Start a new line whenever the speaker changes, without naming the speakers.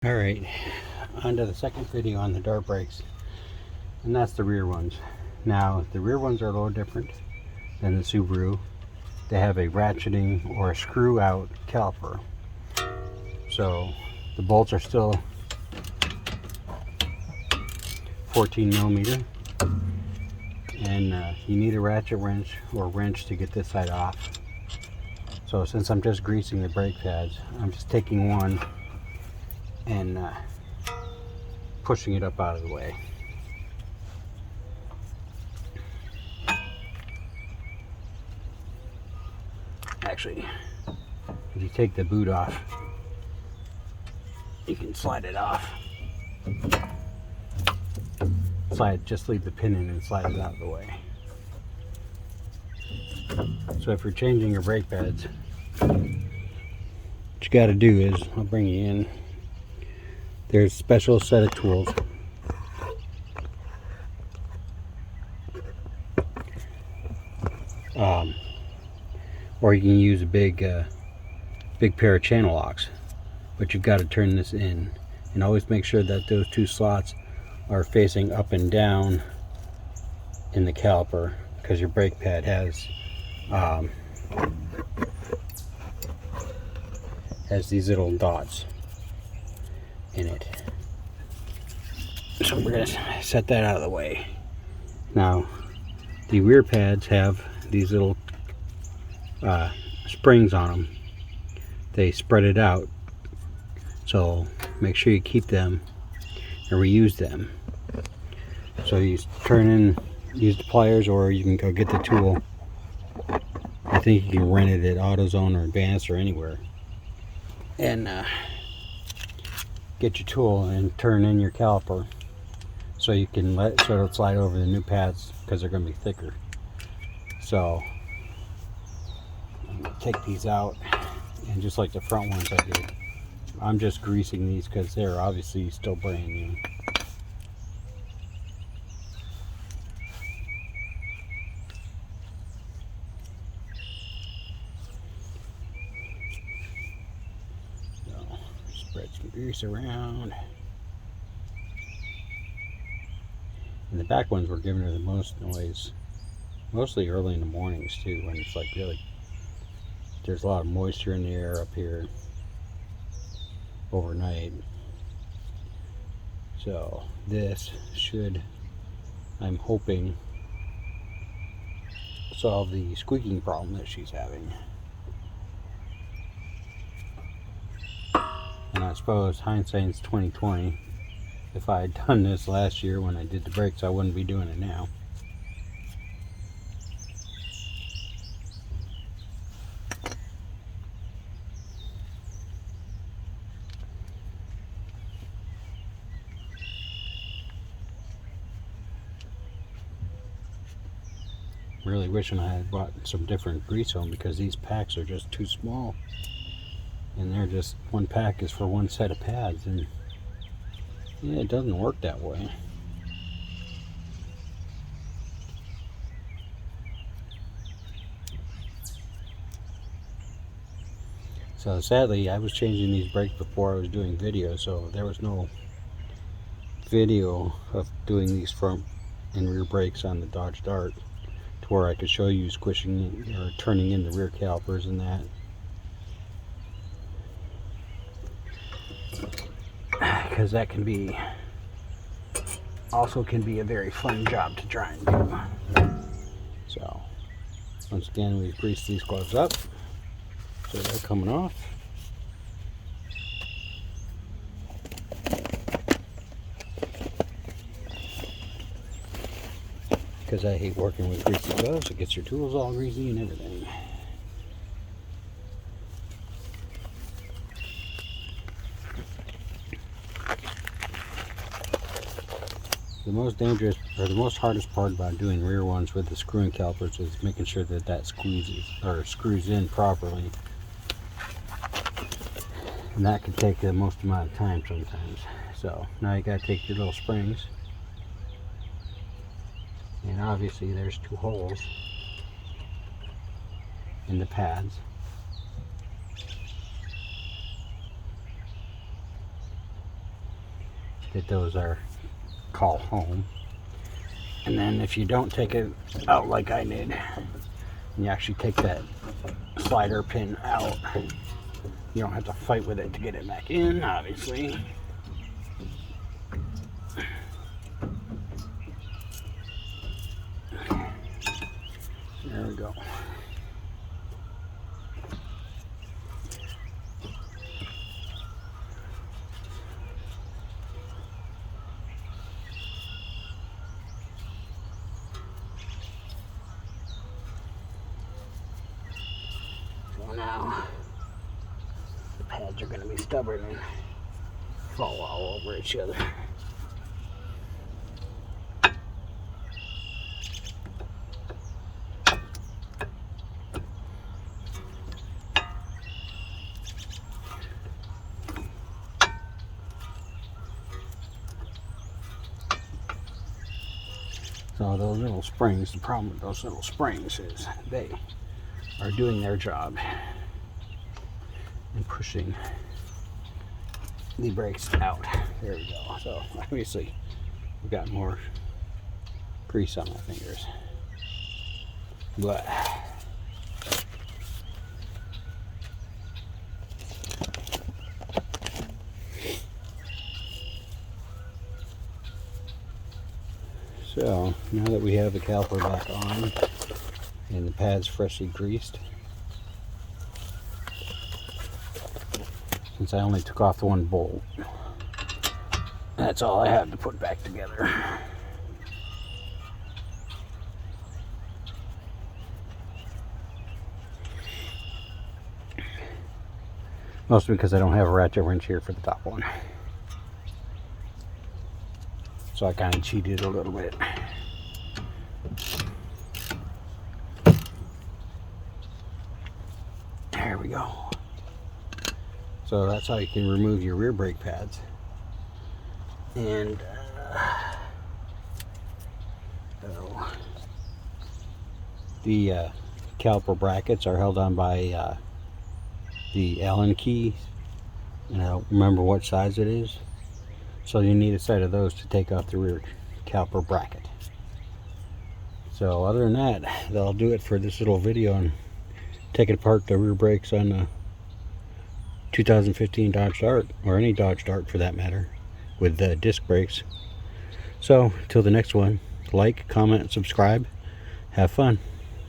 Alright, on to the second video on the dart brakes, and that's the rear ones. Now, the rear ones are a little different than the Subaru. They have a ratcheting or a screw out caliper. So, the bolts are still 14 millimeter, and you need a ratchet wrench or wrench to get this side off. So, since I'm just greasing the brake pads, I'm just taking one and pushing it up out of the way. Actually, if you take the boot off, you can slide it off. Just leave the pin in and slide it out of the way. So if you're changing your brake pads, what you got to do is, I'll bring you in. There's a special set of tools. Or you can use a big pair of channel locks, but you've got to turn this in, and always make sure that those two slots are facing up and down in the caliper, because your brake pad has these little dots in it. So we're gonna set that out of the way. Now, the rear pads have these little springs on them. They spread it out, so make sure you keep them and reuse them. So you turn in, use the pliers, or you can go get the tool. I think you can rent it at AutoZone or Advanced or anywhere, and get your tool and turn in your caliper so you can let it slide over the new pads, because they're going to be thicker. So I'm going to take these out, and just like the front ones I did, I'm just greasing these because they're obviously still brand new. So spread some grease around. And the back ones were giving her the most noise, mostly early in the mornings too, when it's like really, there's a lot of moisture in the air up here overnight. So this should, I'm hoping, solve the squeaking problem that she's having. And I suppose hindsight's 2020. If I had done this last year when I did the brakes, I wouldn't be doing it now. Really wishing I had bought some different grease home, because these packs are just too small, and they're just, one pack is for one set of pads, and yeah, it doesn't work that way. So sadly, I was changing these brakes before I was doing video, so there was no video of doing these front and rear brakes on the Dodge Dart to where I could show you squishing or turning in the rear calipers and that. Because that can be a very fun job to try and do. So once again, we've greased these gloves up, so they're coming off. Because I hate working with greasy gloves, it gets your tools all greasy and everything. The most dangerous, or the most hardest part about doing rear ones with the screwing calipers is making sure that that squeezes or screws in properly. And that can take the most amount of time sometimes. So now you gotta take your little springs, and obviously there's two holes in the pads. that those are call home. And then if you don't take it out like I did, and you actually take that slider pin out, you don't have to fight with it to get it back in, obviously. There we go. So now the pads are going to be stubborn and fall all over each other. So those little springs, the problem with those little springs is they are doing their job and pushing the brakes out. There we go. So obviously we've got more grease on my fingers. But so now that we have the caliper back on and the pads freshly greased, since I only took off the one bolt, that's all I have to put back together. Mostly because I don't have a ratchet wrench here for the top one. So I kind of cheated a little bit. There we go. So that's how you can remove your rear brake pads. And the caliper brackets are held on by the Allen key, and I don't remember what size it is. So you need a set of those to take off the rear caliper bracket. So other than that, that'll do it for this little video on taking apart the rear brakes on the 2015 Dodge Dart, or any Dodge Dart for that matter, with the disc brakes. So till the next one, like, comment, and subscribe. Have fun.